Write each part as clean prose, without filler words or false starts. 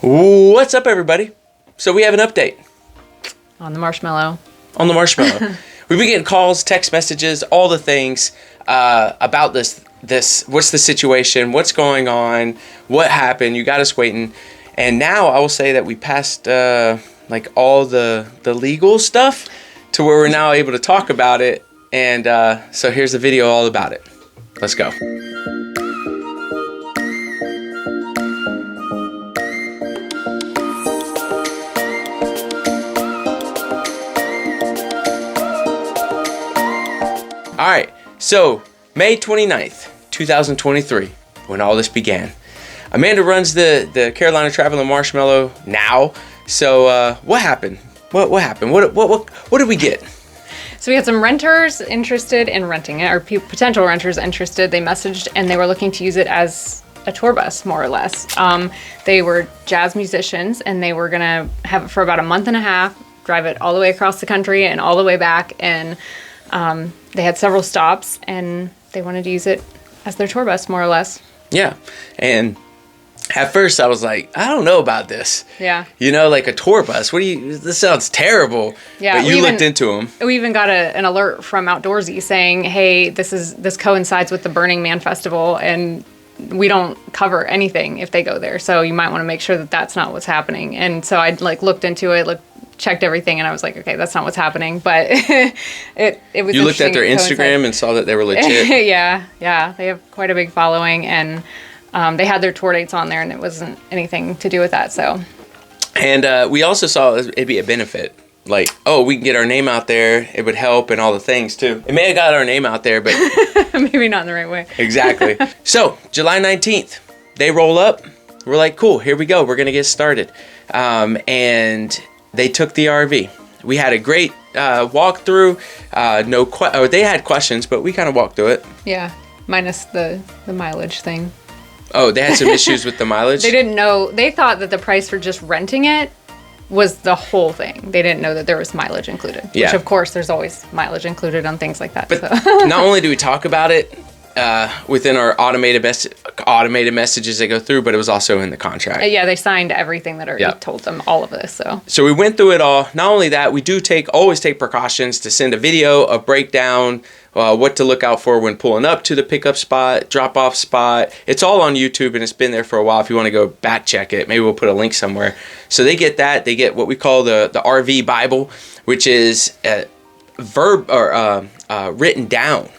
What's up, everybody? So we have an update on the Marshmallow. On the Marshmallow. We've been getting calls, text messages, all the things about this. What's the situation? What's going on? What happened? You got us waiting. And now I will say that we passed like all the legal stuff to where we're now able to talk about it. And so here's the video all about it. Let's go. All right, so May 29th, 2023, when all this began. Amanda runs the Carolina Travel and Marshmallow now. So what happened? What happened? What did we get? So we had some renters interested in renting it, or potential renters interested. They messaged and they were looking to use it as a tour bus, more or less. They were jazz musicians and they were gonna have it for about a month and a half, drive it all the way across the country and all the way back. And they had several stops and they wanted to use it as their tour bus, more or less. Yeah. And at first I was like, I don't know about this. Yeah. You know, like a tour bus. This sounds terrible. Yeah. But you looked into them. We even got an alert from Outdoorsy saying, hey, this coincides with the Burning Man Festival and we don't cover anything if they go there. So you might want to make sure that that's not what's happening. And so I looked into it, checked everything, and I was like, okay, that's not what's happening. But it was. You looked at their Instagram and saw that they were legit. yeah, they have quite a big following, and they had their tour dates on there, and it wasn't anything to do with that. So. And we also saw it'd be a benefit. Like, oh, we can get our name out there. It would help and all the things too. It may have got our name out there, but maybe not in the right way. Exactly. So July 19th, they roll up. We're like, cool, here we go. We're gonna get started. And they took the RV. We had a great walkthrough. They had questions, but we kind of walked through it. Yeah, minus the mileage thing. Oh, they had some issues with the mileage? They didn't know. They thought that the price for just renting it was the whole thing. They didn't know that there was mileage included. Yeah. Which, of course, there's always mileage included on things like that. But so. Not only do we talk about it within our automated messages that go through, but it was also in the contract. Yeah, they signed everything that already told them all of this. So we went through it all. Not only that, we do always take precautions to send a video, a breakdown, what to look out for when pulling up to the pickup spot, drop-off spot. It's all on YouTube, and it's been there for a while. If you want to go back check it, maybe we'll put a link somewhere. So they get that. They get what we call the RV Bible, which is a written down,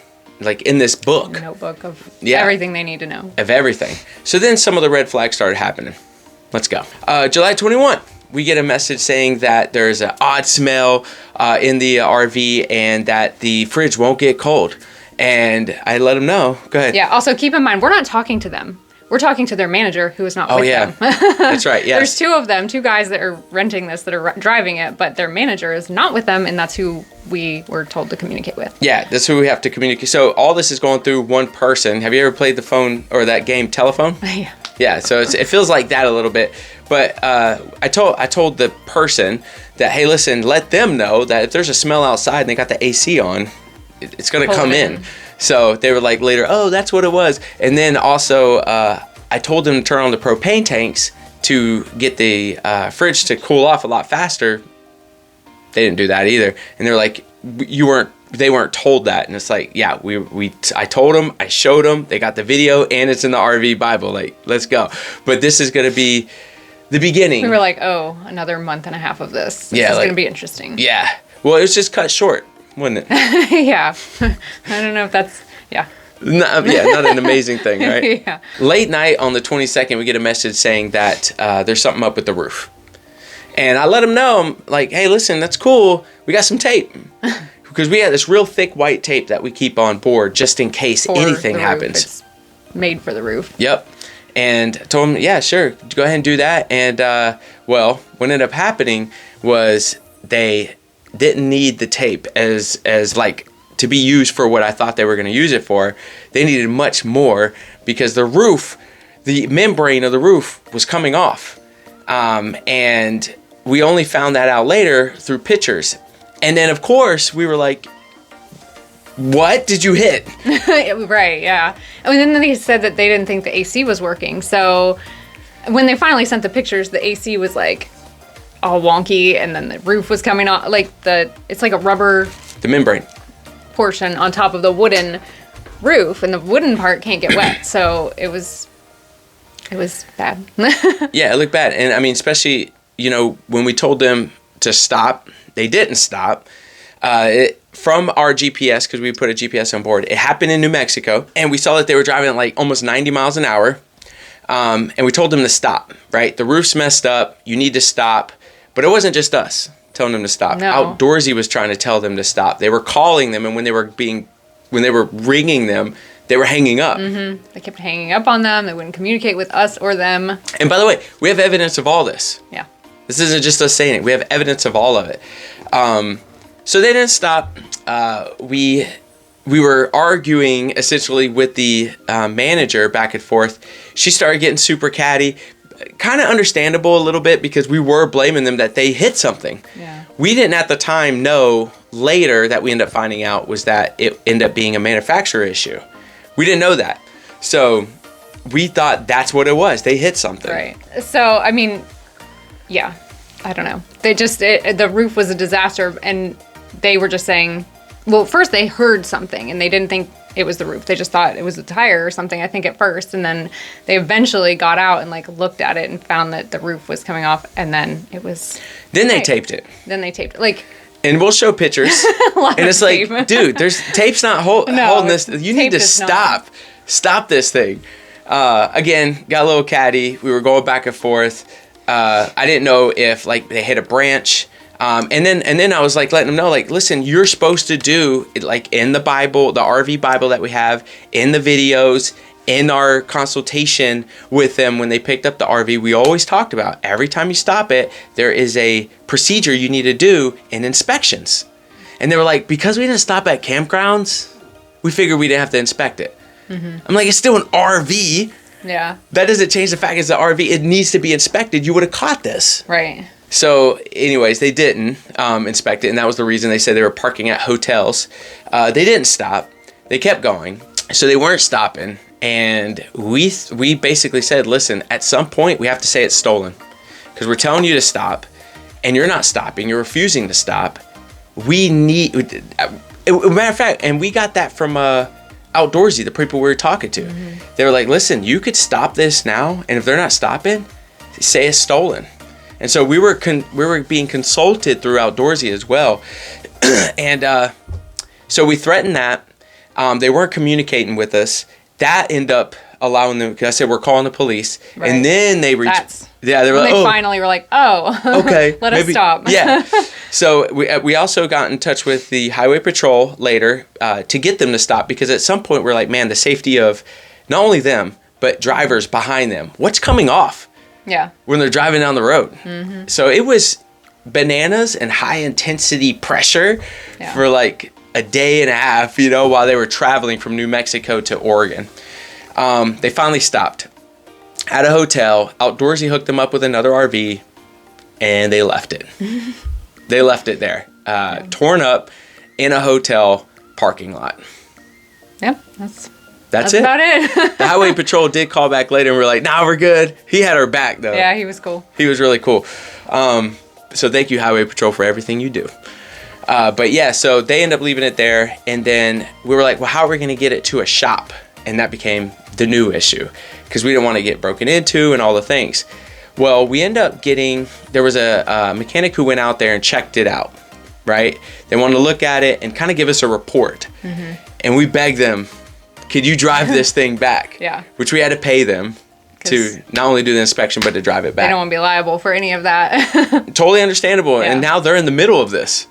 like in this book. A notebook of everything they need to know. Of everything. So then some of the red flags started happening. Let's go. July 21. We get a message saying that there's an odd smell in the RV and that the fridge won't get cold. And I let them know. Go ahead. Yeah. Also, keep in mind, we're not talking to them. We're talking to their manager, who is not with them. That's right. Yes. There's two of them, two guys that are renting this, that are driving it, but their manager is not with them, and that's who we were told to communicate with. Yeah, that's who we have to communicate. So all this is going through one person. Have you ever played the phone or that game Telephone? Yeah. Yeah, so it feels like that a little bit. But I told the person that, hey, listen, let them know that if there's a smell outside and they got the AC on, it's going to come in. So they were like later, oh, that's what it was. And then also I told them to turn on the propane tanks to get the fridge to cool off a lot faster. They didn't do that either. And they're like, they weren't told that. And it's like, yeah, I told them, I showed them, they got the video, and it's in the RV Bible. Like, let's go. But this is going to be the beginning. We were like, oh, another month and a half of this. This is going to be interesting. Yeah. Well, it was just cut short, wasn't it? Yeah. I don't know if that's, yeah. Not an amazing thing, right? Yeah. Late night on the 22nd, we get a message saying that there's something up with the roof. And I let them know, I'm like, hey, listen, that's cool. We got some tape. Because we had this real thick white tape that we keep on board just in case anything happens. It's made for the roof. Yep. And I told them, yeah, sure, go ahead and do that. And, well, what ended up happening was they didn't need the tape as like to be used for what I thought they were going to use it for. They needed much more because the roof, the membrane of the roof was coming off. And we only found that out later through pictures. And then, of course, we were like, what did you hit? Right, yeah. And then they said that they didn't think the AC was working. So when they finally sent the pictures, the AC was like all wonky, and then the roof was coming off. Like it's like a rubber. The membrane portion on top of the wooden roof, and the wooden part can't get wet. So it was bad. Yeah, it looked bad. And I mean, especially, when we told them to stop, they didn't stop. From our GPS, because we put a GPS on board, it happened in New Mexico, and we saw that they were driving at like almost 90 miles an hour. And we told them to stop, right? The roof's messed up. You need to stop. But it wasn't just us telling them to stop. No. Outdoorsy was trying to tell them to stop. They were calling them, and when they were ringing them, they were hanging up. Mm-hmm. They kept hanging up on them. They wouldn't communicate with us or them. And by the way, we have evidence of all this. Yeah. This isn't just us saying it. We have evidence of all of it. So they didn't stop. We were arguing essentially with the manager back and forth. She started getting super catty. Kind of understandable a little bit, because we were blaming them that they hit something. Yeah. We didn't at the time know, later that we ended up finding out, was that it ended up being a manufacturer issue. We didn't know that. So we thought that's what it was. They hit something. Right. So, I mean, yeah, I don't know. The roof was a disaster, and they were just saying, well, first they heard something, and they didn't think it was the roof. They just thought it was a tire or something, I think, at first. And then they eventually got out and looked at it and found that the roof was coming off, and then it was... Then they taped it. And we'll show pictures. And it's tape. like, dude, tape's not holding this. You need to stop. Stop this thing. Again, got a little catty. We were going back and forth. I didn't know if they hit a branch. And then I was letting them know, listen, you're supposed to do in the Bible, the RV Bible that we have, in the videos, in our consultation with them when they picked up the RV, we always talked about every time you stop it, there is a procedure you need to do in inspections. And they were like, because we didn't stop at campgrounds, we figured we didn't have to inspect it. Mm-hmm. I'm like, it's still an RV. Yeah. That doesn't change the fact it's an RV. It needs to be inspected. You would have caught this. Right. So anyways, they didn't inspect it, and that was the reason they said they were parking at hotels. They didn't stop. They kept going. So they weren't stopping, and we basically said, listen, at some point we have to say it's stolen, because we're telling you to stop, and you're not stopping. You're refusing to stop. We need... matter of fact, and we got that from Outdoorsy, the people we were talking to. Mm-hmm. They were like, listen, you could stop this now, and if they're not stopping, say it's stolen. And so we were being consulted through Outdoorsy as well. And so we threatened that. They weren't communicating with us. That ended up allowing them, because I said, we're calling the police. Right. And then they reached. Yeah, they were like, finally were like, oh, okay, let us stop. Yeah. So we also got in touch with the Highway Patrol later to get them to stop, because at some point we're like, man, the safety of not only them, but drivers behind them. What's coming off? Yeah. When they're driving down the road. Mm-hmm. So it was bananas and high intensity pressure for a day and a half, while they were traveling from New Mexico to Oregon. They finally stopped at a hotel. Outdoorsy hooked them up with another RV, and they left it. They left it there, torn up in a hotel parking lot. Yep, that's it. About it. The Highway Patrol did call back later, and we're like, nah, we're good. He had our back, though. Yeah, he was cool. He was really cool. So thank you, Highway Patrol, for everything you do. But yeah, so they end up leaving it there, and then we were like, well, how are we going to get it to a shop? And that became the new issue, because we didn't want to get broken into and all the things. Well, we end up there was a mechanic who went out there and checked it out, right? They wanted to look at it and kind of give us a report. Mm-hmm. And we begged them, could you drive this thing back? Yeah. Which we had to pay them to not only do the inspection, but to drive it back. They don't want to be liable for any of that. Totally understandable. Yeah. And now they're in the middle of this,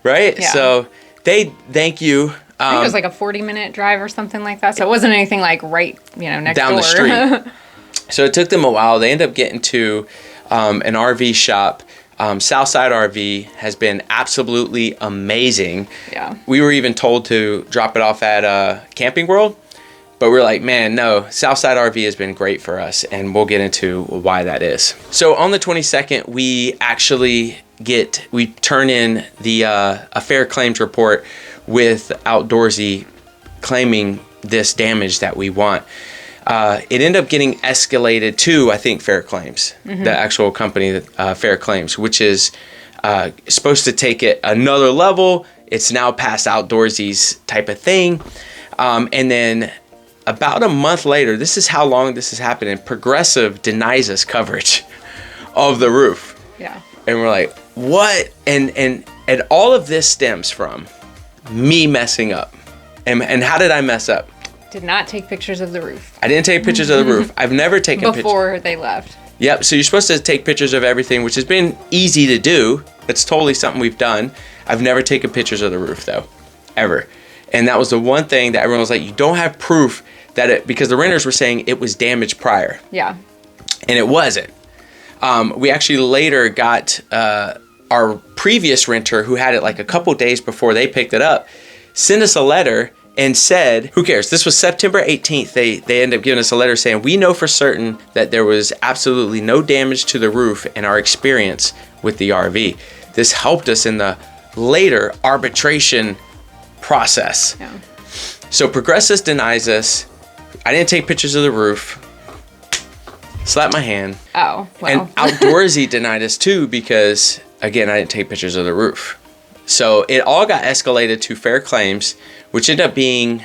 right? Yeah. So thank you. I think it was like a 40-minute drive or something like that. So it wasn't anything next down door. The street. So it took them a while. They ended up getting to an RV shop. Southside RV has been absolutely amazing. Yeah. We were even told to drop it off at Camping World, but we're like, man, no, Southside RV has been great for us, and we'll get into why that is. So on the 22nd, we actually turn in a fair claims report with Outdoorsy claiming this damage that we want. It ended up getting escalated to, I think, Fair Claims, the actual company, Fair Claims, which is supposed to take it another level. It's now past Outdoorsy's type of thing. And then about a month later, this is how long this has happened, and Progressive denies us coverage of the roof. Yeah. And we're like, what? And all of this stems from me messing up. And how did I mess up? Did not take pictures of the roof. I didn't take pictures of the roof. I've never taken pictures. Before they left. Yep, so you're supposed to take pictures of everything, which has been easy to do. It's totally something we've done. I've never taken pictures of the roof, though, ever. And that was the one thing that everyone was like, you don't have proof that it, because the renters were saying it was damaged prior. Yeah. And it wasn't. We actually later got our previous renter, who had it like a couple days before they picked it up, sent us a letter and said, who cares? This was September 18th. They ended up giving us a letter saying, we know for certain that there was absolutely no damage to the roof in our experience with the RV. This helped us in the later arbitration process. Yeah. So Progressive denies us. I didn't take pictures of the roof. Slap my hand. Oh, well. And Outdoorsy denied us too because, again, I didn't take pictures of the roof. So it all got escalated to Fair Claims, which ended up being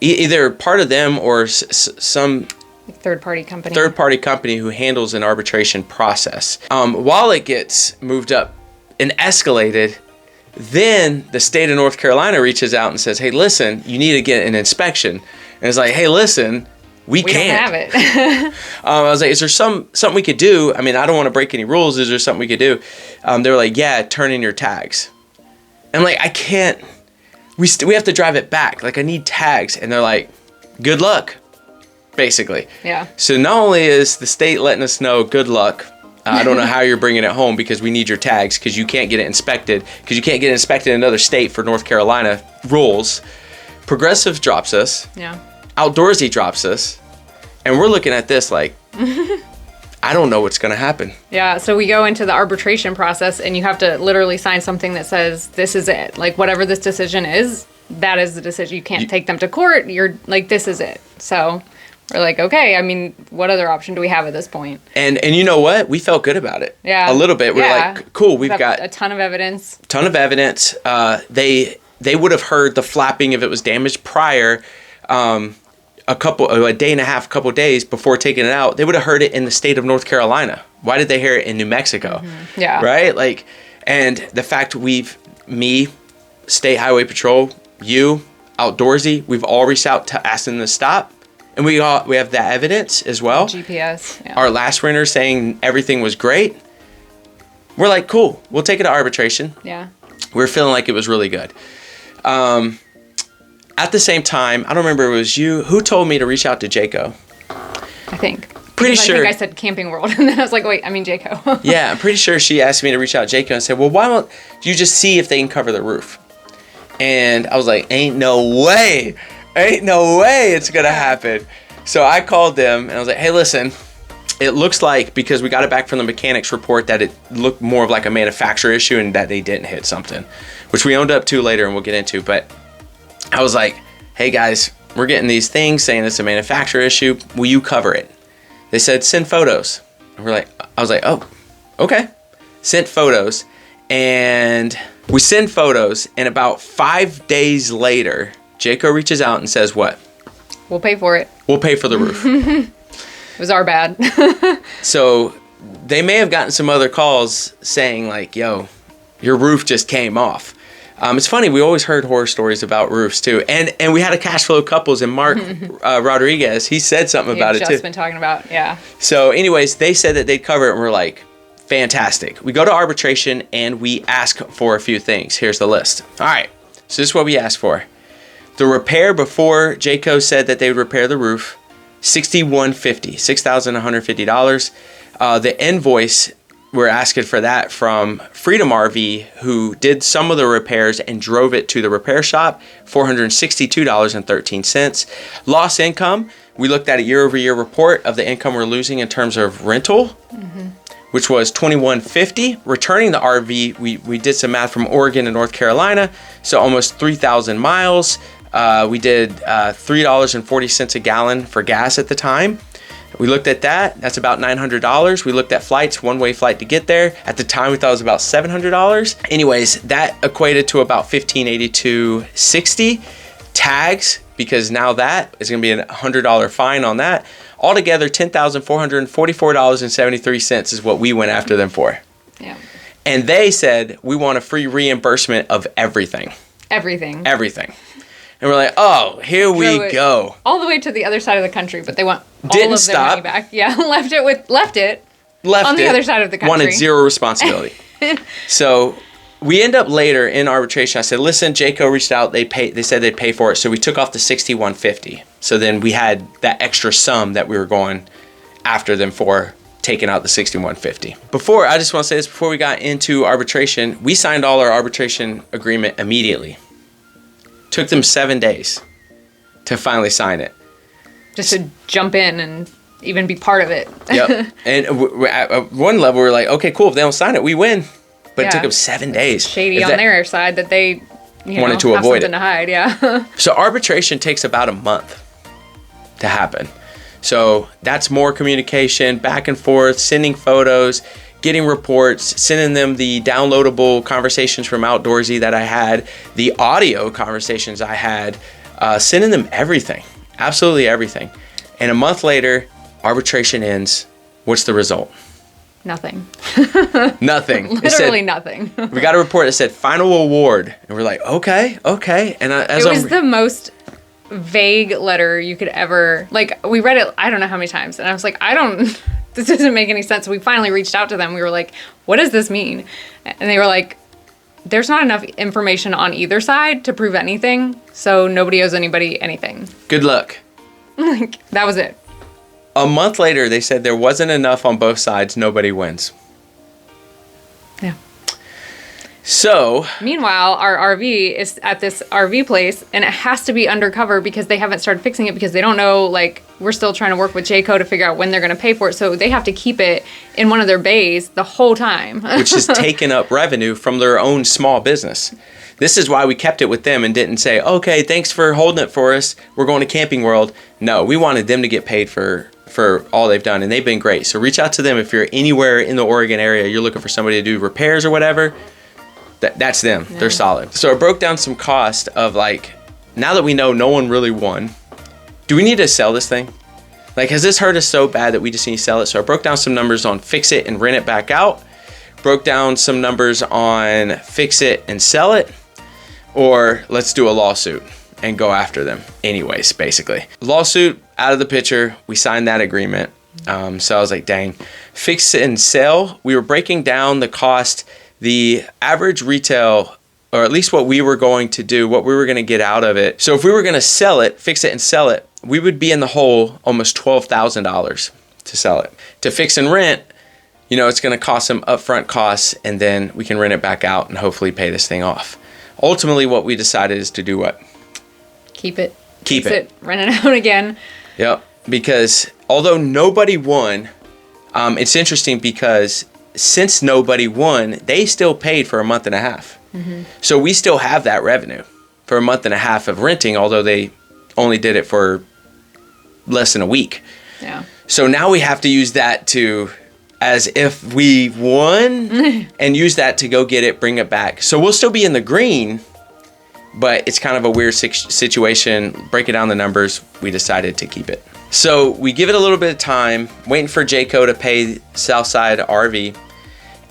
either part of them or some third-party company who handles an arbitration process. While it gets moved up and escalated, then the state of North Carolina reaches out and says, hey, listen, you need to get an inspection. And it's like, hey, listen, we can't. We don't have it. I was like, is there something we could do? I mean, I don't want to break any rules. Is there something we could do? They were like, yeah, turn in your tags. And I'm like, I can't. We have to drive it back. Like, I need tags. And they're like, good luck, basically. Yeah. So not only is the state letting us know, good luck, I don't know how you're bringing it home because we need your tags because you can't get it inspected because you can't get it inspected in another state for North Carolina rules. Progressive drops us. Yeah. Outdoorsy drops us. And we're looking at this like, I don't know what's going to happen. Yeah, so we go into the arbitration process and you have to literally sign something that says, this is it. Like, whatever this decision is, that is the decision. You can't take them to court. You're like, this is it. So we're like, okay, I mean, what other option do we have at this point? And you know what? We felt good about it. Yeah. A little bit. We're like, cool, we've got a ton of evidence. They would have heard the flapping if it was damaged prior. A day and a half, couple days before taking it out, they would have heard it in the state of North Carolina. Why did they hear it in New Mexico? Mm-hmm. Yeah. Right? Like, and the fact me, State Highway Patrol, you, Outdoorsy, we've all reached out to ask them to stop. And we have that evidence as well. GPS. Yeah. Our last renter saying everything was great. We're like, cool, we'll take it to arbitration. Yeah. We're feeling like it was really good. At the same time, I don't remember, it was you who told me to reach out to Jayco. I think. Pretty sure. I think I said Camping World, and then I was like, wait, I mean Jayco. Yeah, I'm pretty sure she asked me to reach out to Jayco and said, well, why don't you just see if they can cover the roof? And I was like, ain't no way it's going to happen. So I called them, and I was like, hey, listen, it looks like, because we got it back from the mechanics report, that it looked more of like a manufacturer issue and that they didn't hit something, which we owned up to later and we'll get into. But I was like, hey guys, we're getting these things saying it's a manufacturer issue. Will you cover it? They said, send photos. And I was like, oh, okay. Sent photos. And we send photos. And about 5 days later, Jayco reaches out and says what? We'll pay for it. We'll pay for the roof. It was our bad. So they may have gotten some other calls saying like, yo, your roof just came off. It's funny, we always heard horror stories about roofs too. And we had a cash flow couples, and Mark Rodriguez, he said something about it too. Just been talking about, yeah. So anyways, they said that they'd cover it, and we're like, fantastic. We go to arbitration and we ask for a few things. Here's the list. All right, so this is what we asked for. The repair before Jayco said that they would repair the roof, $6,150. The invoice, we're asking for that from Freedom RV, who did some of the repairs and drove it to the repair shop, $462.13. Lost income, we looked at a year-over-year report of the income we're losing in terms of rental, which was $2,150. Returning the RV, we did some math from Oregon to North Carolina, so almost 3,000 miles. We did $3.40 a gallon for gas at the time. We looked at that. That's about $900. We looked at flights, one-way flight to get there. At the time, we thought it was about $700. Anyways, that equated to about $1,582.60. Tags, because now that is going to be a $100 fine on that. Altogether, $10,444.73 is what we went after them for. Yeah. And they said, we want a free reimbursement of everything. Everything. And we're like, oh, here we go. All the way to the other side of the country, but they want all Didn't of their stop. money back. Yeah, left it on the other side of the country. Wanted zero responsibility. So we end up later in arbitration. I said, listen, Jayco reached out. They said they'd pay for it. So we took off the $6,150. So then we had that extra sum that we were going after them for, taking out the $6,150. I just want to say this, before we got into arbitration, we signed all our arbitration agreement immediately. Took them 7 days to finally sign it. Just to jump in and even be part of it. Yep. And at one level, we're like, okay, cool. If they don't sign it, we win. But it took them 7 days. Shady on their side that they wanted to have avoid something to hide. Yeah. So arbitration takes about a month to happen. So that's more communication, back and forth, sending photos, getting reports, sending them the downloadable conversations from Outdoorsy that I had, the audio conversations I had, sending them everything, absolutely everything. And a month later, arbitration ends. What's the result? Nothing. Nothing. Literally nothing. We got a report that said final award. And we're like, okay. And it was the most vague letter you could ever, like, we read it I don't know how many times, and I was like, this doesn't make any sense. So we finally reached out to them. We were like, what does this mean? And they were like, there's not enough information on either side to prove anything, so nobody owes anybody anything. Good luck. Like, that was it. A month later, they said there wasn't enough on both sides. Nobody wins. Yeah. So, meanwhile, our RV is at this RV place, and it has to be undercover because they haven't started fixing it, because they don't know, like, we're still trying to work with Jayco to figure out when they're going to pay for it. So they have to keep it in one of their bays the whole time. Which has taken up revenue from their own small business. This is why we kept it with them and didn't say, okay, thanks for holding it for us. We're going to Camping World. No, we wanted them to get paid for all they've done, and they've been great. So reach out to them if you're anywhere in the Oregon area, you're looking for somebody to do repairs or whatever. That's them. Yeah. They're solid. So I broke down some cost of, like, now that we know no one really won, do we need to sell this thing? Like, has this hurt us so bad that we just need to sell it? So I broke down some numbers on fix it and rent it back out. Broke down some numbers on fix it and sell it. Or let's do a lawsuit and go after them anyways, basically. Lawsuit out of the picture. We signed that agreement. So I was like, dang. Fix it and sell. We were breaking down the cost. The average retail, or at least what we were going to do, what we were going to get out of it. So if we were going to sell it, fix it and sell it, we would be in the hole almost $12,000 to sell it. To fix and rent, it's going to cost some upfront costs, and then we can rent it back out and hopefully pay this thing off. Ultimately, what we decided is to do what? Keep it. Keep it. Rent it out again. Yep. Because although nobody won, it's interesting because since nobody won, they still paid for a month and a half. Mm-hmm. So we still have that revenue for a month and a half of renting, although they only did it for less than a week. Yeah. So now we have to use that as if we won and use that to go get it, bring it back. So we'll still be in the green, but it's kind of a weird situation. Breaking down the numbers, we decided to keep it. So we give it a little bit of time, waiting for Jayco to pay Southside RV,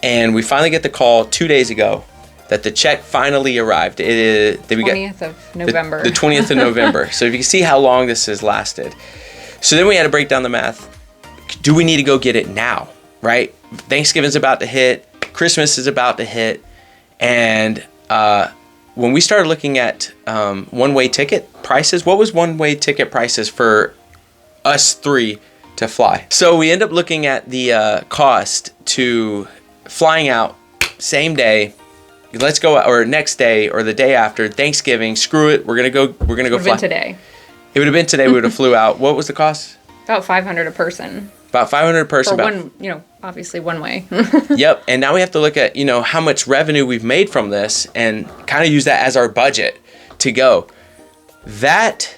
and we finally get the call 2 days ago that the check finally arrived. It is 20th of November. The 20th of November. So if you can see how long this has lasted. So then we had to break down the math. Do we need to go get it now, right? Thanksgiving's about to hit. Christmas is about to hit. And when we started looking at one-way ticket prices, what was one-way ticket prices for us three to fly? So we end up looking at the cost to flying out same day, let's go, or next day, or the day after Thanksgiving. Screw it, we're gonna go fly today. It would have been today. We would have flew out. What was the cost? About $500 a person. About $500 a person. For one, obviously one way. Yep. And now we have to look at, how much revenue we've made from this and kind of use that as our budget to go. that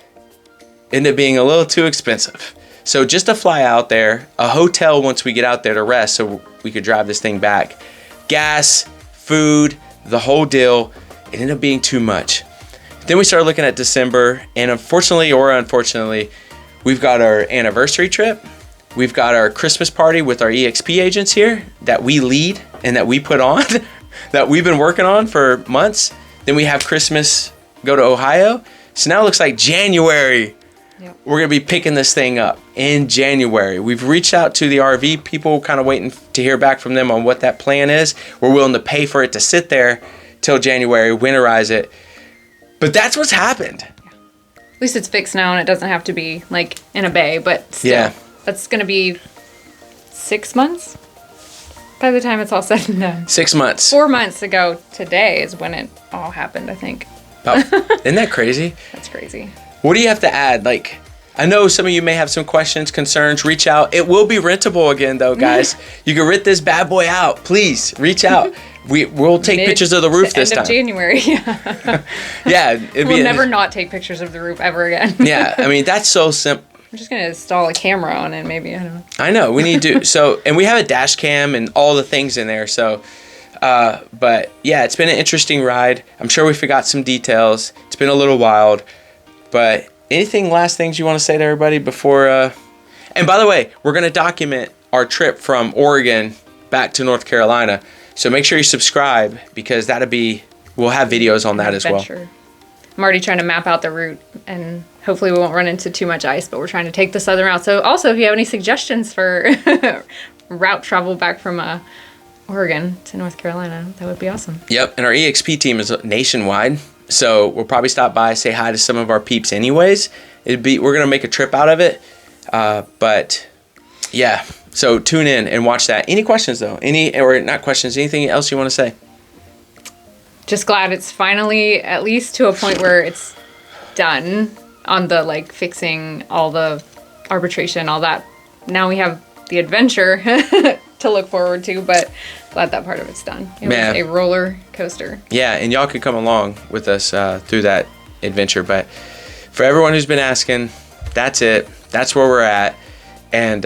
ended up being a little too expensive. So just to fly out there, a hotel once we get out there to rest so we could drive this thing back, gas, food, the whole deal, it ended up being too much. Then we started looking at December, and unfortunately or unfortunately, we've got our anniversary trip. We've got our Christmas party with our EXP agents here that we lead and that we put on, that we've been working on for months. Then we have Christmas, go to Ohio. So now it looks like January. Yep. We're going to be picking this thing up in January. We've reached out to the RV people, kind of waiting to hear back from them on what that plan is. We're willing to pay for it to sit there till January, winterize it. But that's what's happened. At least it's fixed now and it doesn't have to be like in a bay, but still, that's going to be 6 months by the time it's all said and done. 6 months. 4 months ago today is when it all happened, I think. Isn't that crazy? That's crazy. What do you have to add? Like, I know some of you may have some questions, concerns, reach out. It will be rentable again though, guys. You can rent this bad boy out. Please reach out. We'll take pictures of the roof this time. End of January. Yeah. We'll never not take pictures of the roof ever again. Yeah. I mean, that's so simple. I'm just going to install a camera on it maybe. I don't know. I know. We need to. So, and we have a dash cam and all the things in there. So, but yeah, it's been an interesting ride. I'm sure we forgot some details. It's been a little wild. But anything last things you want to say to everybody before? And by the way, we're going to document our trip from Oregon back to North Carolina. So make sure you subscribe because we'll have videos on that as well. I'm already trying to map out the route and hopefully we won't run into too much ice, but we're trying to take the southern route. So also if you have any suggestions for route travel back from Oregon to North Carolina, that would be awesome. Yep. And our EXP team is nationwide. So we'll probably stop by, say hi to some of our peeps anyways. We're going to make a trip out of it. But yeah, so tune in and watch that. Any questions though? Or not questions, anything else you want to say? Just glad it's finally at least to a point where it's done on the like fixing all the arbitration, all that. Now we have the adventure to look forward to, but glad that part of it's done. It was a roller coaster. Yeah, and y'all could come along with us through that adventure. But for everyone who's been asking, that's it. That's where we're at. And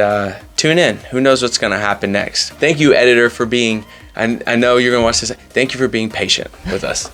tune in. Who knows what's going to happen next. Thank you, editor, for being, I know you're going to watch this. Thank you for being patient with us.